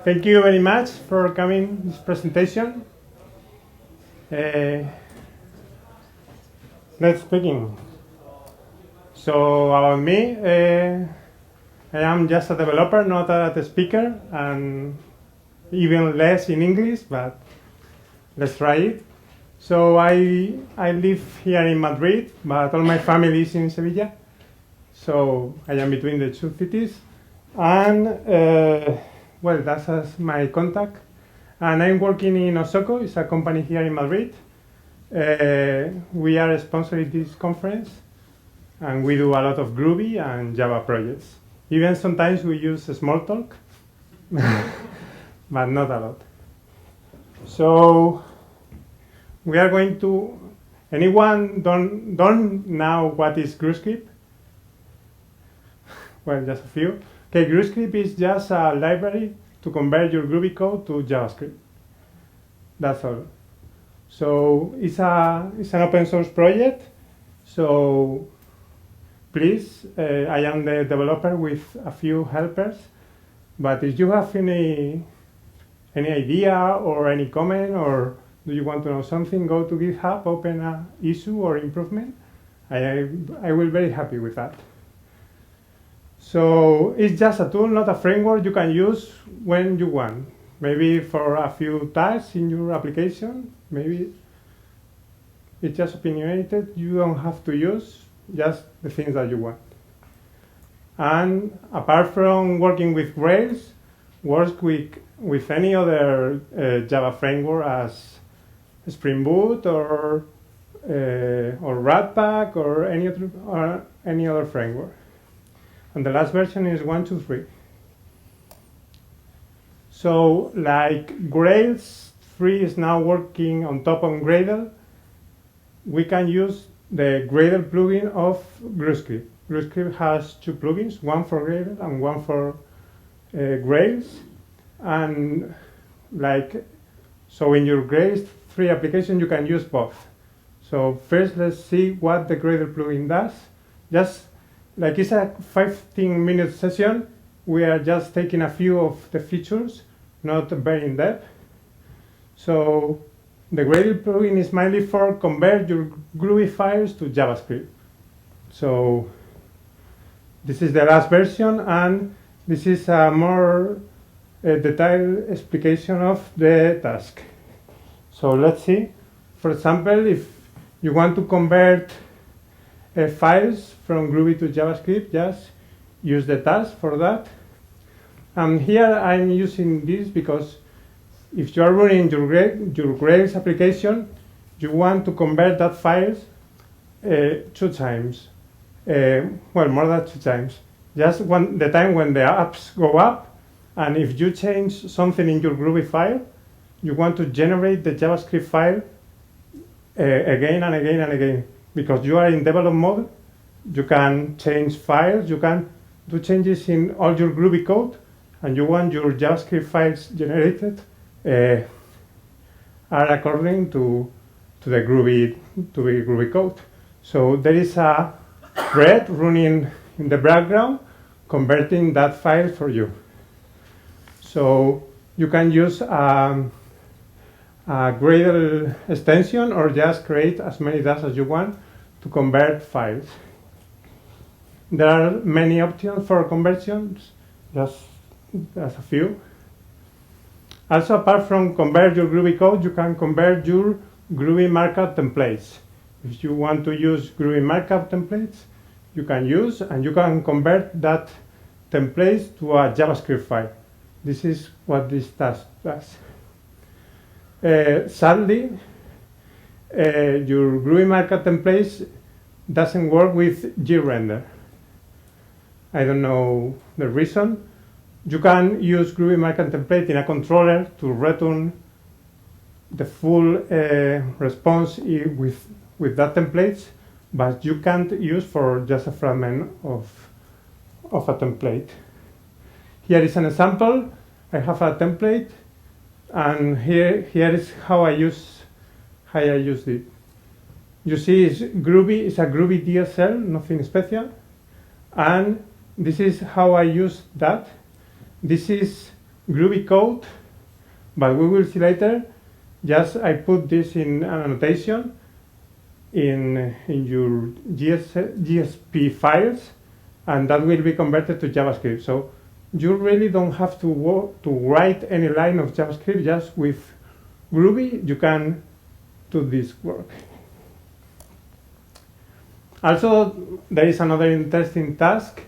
Thank you very much for coming to this presentation. Let's begin. So about me, I am just a developer, not a speaker, and even less in English, but let's try it. So I live here in Madrid, but all my family is in Sevilla. So I am between the two cities. And well, that's my contact. And I'm working in Osoko, it's a company here in Madrid. We are sponsoring this conference, and we do a lot of Groovy and Java projects. Even sometimes we use Smalltalk, but not a lot. So we are going to, anyone don't know what is Grooscript? Well, just a few. Okay, Grooscript is just a library to convert your Groovy code to JavaScript. That's all. So it's an open source project. So please, I am the developer with a few helpers. But if you have any idea or any comment, or do you want to know something, go to GitHub, open an issue or improvement. I will be very happy with that. So it's just a tool, not a framework you can use when you want. Maybe for a few tasks in your application, maybe it's just opinionated. You don't have to use just the things that you want. And apart from working with Grails, work with any other Java framework as Spring Boot or Ratpack or any other framework. And the last version is 1.2.3. So like Grails 3 is now working on top of Gradle, we can use the Gradle plugin of Grooscript. Grooscript has two plugins, one for Gradle and one for Grails. And so in your Grails 3 application, you can use both. So first, let's see what the Gradle plugin does. Just like it's a 15-minute session, we are just taking a few of the features, not very in depth. So the Gradle plugin is mainly for convert your Groovy files to JavaScript. So this is the last version, and this is a more detailed explication of the task. So let's see. For example, if you want to convert files from Groovy to JavaScript, just use the task for that. And here I'm using this because if you are running your Grails application, you want to convert that files 2 times. Well, more than 2 times. Just the time when the apps go up, and if you change something in your Groovy file, you want to generate the JavaScript file again and again and again. Because you are in develop mode, you can change files, you can do changes in all your Groovy code, and you want your JavaScript files generated are according to the Groovy code. So there is a thread running in the background converting that file for you. So you can use a Gradle extension or just create as many tasks as you want to convert files. There are many options for conversions, just a few. Also, apart from convert your Groovy code, you can convert your Groovy markup templates. If you want to use Groovy markup templates, you can use, and you can convert that template to a JavaScript file. This is what this task does. Sadly, your Groovy markup templates doesn't work with grender. I don't know the reason. You can use Groovy markup template in a controller to return the full response with that template, but you can't use for just a fragment of a template. Here is an example. I have a template, and here is how I used it. You see, it's a Groovy DSL, nothing special, and this is how I use that. This is groovy code, but we will see later. Just I put this in an annotation in your GSP files, and that will be converted to JavaScript. So you really don't have to write any line of JavaScript. Just with Groovy, you can do this work. Also, there is another interesting task,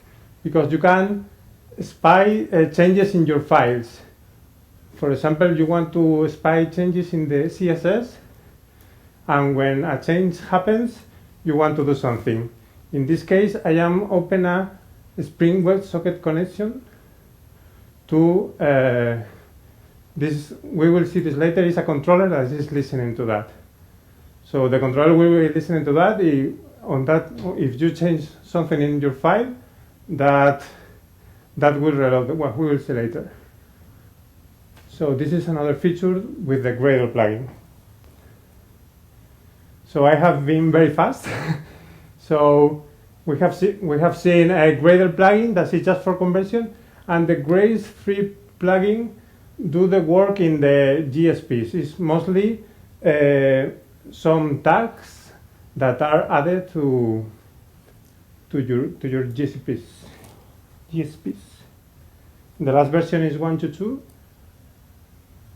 because you can spy changes in your files. For example, you want to spy changes in the CSS, and when a change happens, you want to do something. In this case, I am open a Spring WebSocket connection to this. We will see this later. Is a controller that is listening to that. So the controller will be listening to that. If you change something in your file, that will reload. Well, we will see later. So this is another feature with the Gradle plugin. So I have been very fast. So we have seen a Gradle plugin that is just for conversion, and the Grails free plugin do the work in the GSPs. It's mostly some tags that are added to your GSPs. The last version is 1.2.2.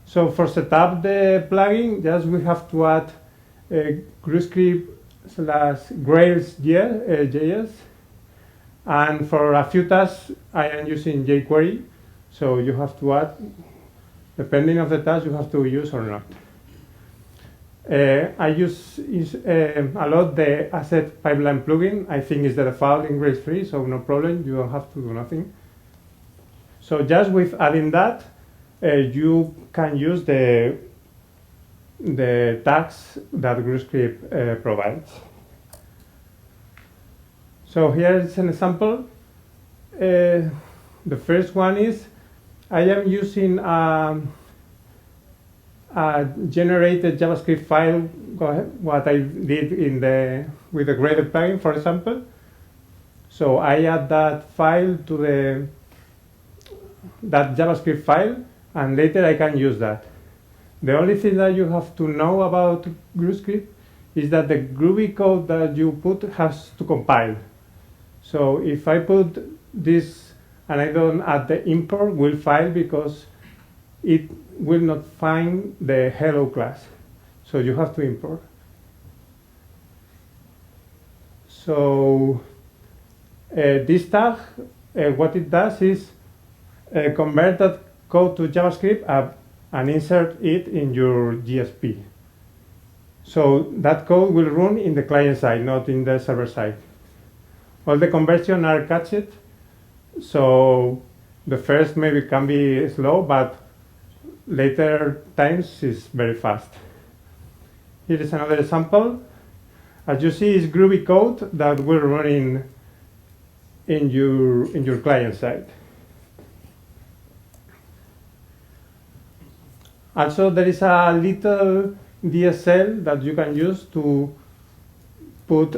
So for set up the plugin, just we have to add Grooscript / Grails JS, and for a few tasks I am using jQuery. So you have to add, depending on the task you have to use or not. I use a lot the asset pipeline plugin. I think it's the default in Grails free, so no problem. You don't have to do nothing. So just with adding that, you can use the tags that Grooscript provides. So here is an example. The first one is I am using a generated JavaScript file. What I did with the Gradle plugin, for example. So I add that file to that JavaScript file, and later I can use that. The only thing that you have to know about Grooscript is that the groovy code that you put has to compile. So if I put this and I don't add the import, will fail because it will not find the hello class. So you have to import. So this tag, what it does is convert that code to JavaScript and insert it in your GSP. So that code will run in the client side, not in the server side. All the conversions are cached, so the first maybe can be slow, but later times is very fast. Here is another example. As you see, is groovy code that will run in your client side. Also, there is a little DSL that you can use to put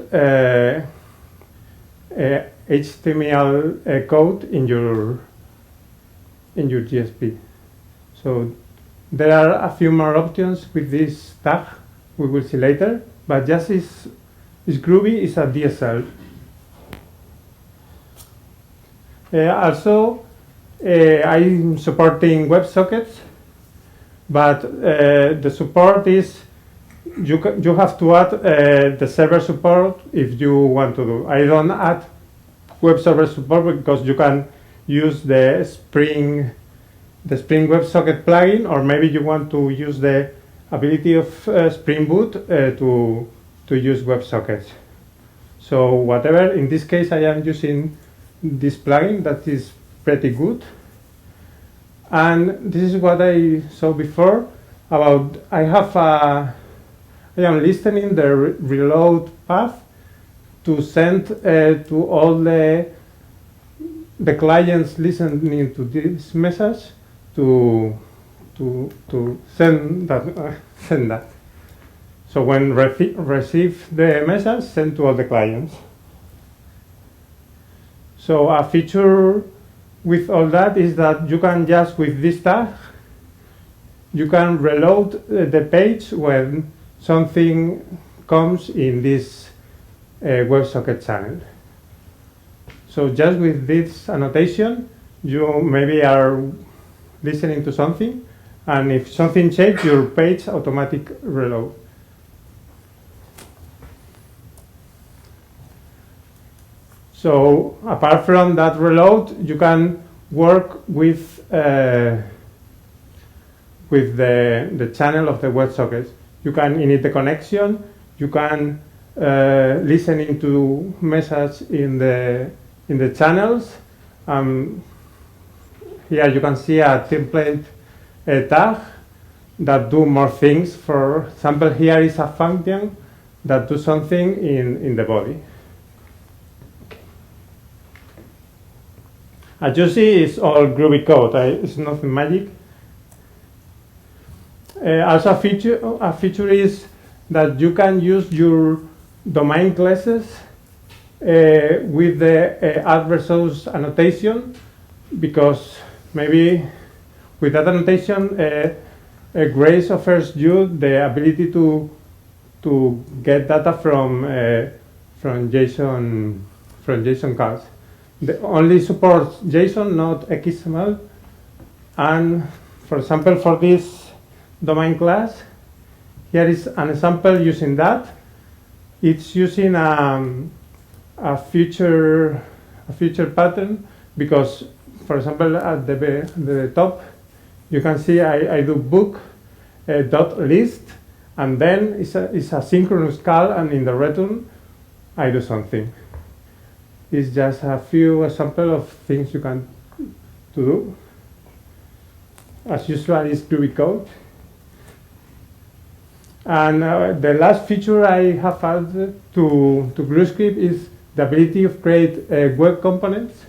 HTML code in your GSP. So there are a few more options with this tag. We will see later, but just is groovy is a DSL. Also, I'm supporting WebSockets. But the support is you have to add the server support if you want to do. I don't add web server support because you can use the Spring WebSocket plugin, or maybe you want to use the ability of Spring Boot to use WebSockets. So whatever. In this case, I am using this plugin that is pretty good. And this is what I saw before about I am listening the reload path to send to all the clients listening to this message to send that. So when receive the message, send to all the clients. So a feature with all that is that you can just, with this tag, you can reload the page when something comes in this WebSocket channel. So just with this annotation, you maybe are listening to something, and if something changes, your page automatic reload. So apart from that reload, you can work with the channel of the WebSockets. You can init the connection. You can listen into message in the channels. Here you can see a template tag that do more things. For example, here is a function that do something in the body. As you see, it's all groovy code. It's nothing magic. Also, a feature is that you can use your domain classes with the adversaries annotation, because maybe with that annotation, Grails offers you the ability to get data from JSON calls. It only supports JSON, not XML. And for example, for this domain class, here is an example using that. It's using a feature pattern, because, for example, at the top, you can see I do book dot list, and then it's a synchronous call, and in the return, I do something. It's just a few examples of things you can do. As usual, it's groovy code. And the last feature I have added to Grooscript is the ability of create web components.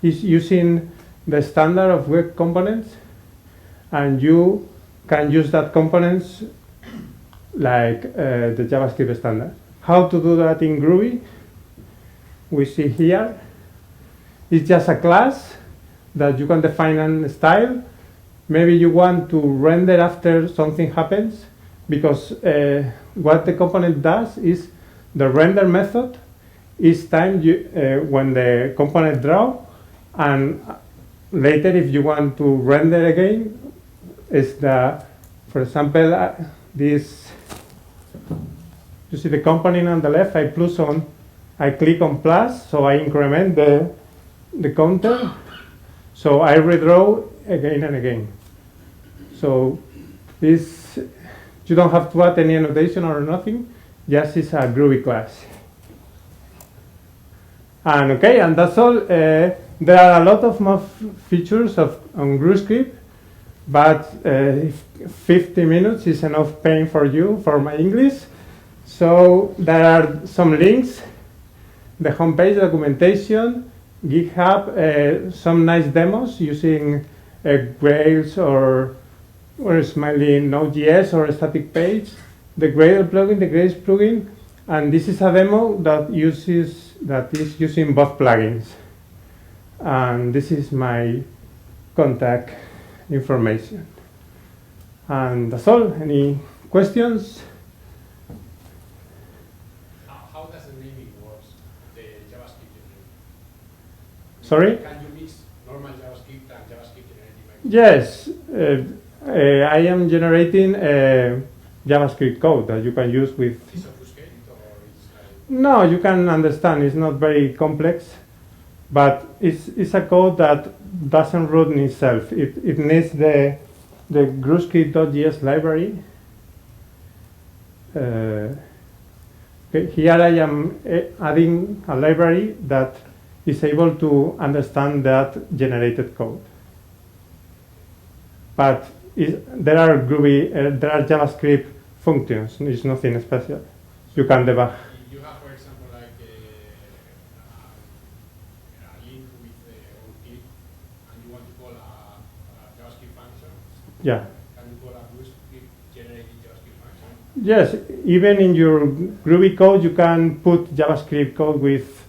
It's using the standard of web components, and you can use that components like the JavaScript standard. How to do that in Groovy? We see here. It's just a class that you can define a style. Maybe you want to render after something happens, because what the component does is the render method is timed when the component draw, and later if you want to render again, is the, for example, this, you see the component on the left, I click on plus, so I increment the counter, so I redraw again and again. So this, you don't have to add any annotation or nothing, just it's a Groovy class. And okay, and that's all. There are a lot of more features on Grooscript, but 50 minutes is enough pain for you, for my English. So there are some links, the homepage, documentation, GitHub, some nice demos using Grails or Smiley Node.js or a static page, the Gradle plugin, the Grails plugin, and this is a demo that is using both plugins. And this is my contact information. And that's all. Any questions? How does the naming work, the JavaScript generator? Sorry? Can you mix normal JavaScript and JavaScript generated? Yes. I am generating JavaScript code that you can use with... Is it obfuscated or it's like... No, you can understand. It's not very complex, but it's a code that doesn't run itself. It needs the groovscript.js library. Okay, here I am adding a library that is able to understand that generated code. But there are JavaScript functions. It's nothing special. You can debug. You have, for example, like a link with on click, and you want to call a JavaScript function. Yeah. Can you call a Grooscript generated JavaScript function? Yes. Even in your Groovy code, you can put JavaScript code with,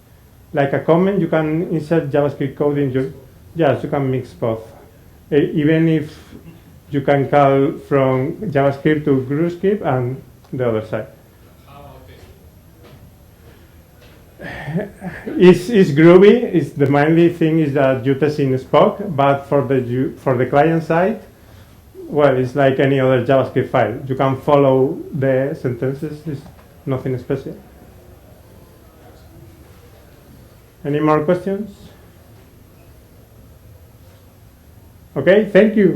like a comment. You can insert JavaScript code in your. Yes, you can mix both. Even if you can call from JavaScript to Grooscript and the other side. How about this? It's groovy. It's the mainly thing is that you test in Spock, but for the client side, well, it's like any other JavaScript file. You can follow the sentences. It's nothing special. Any more questions? Okay, thank you.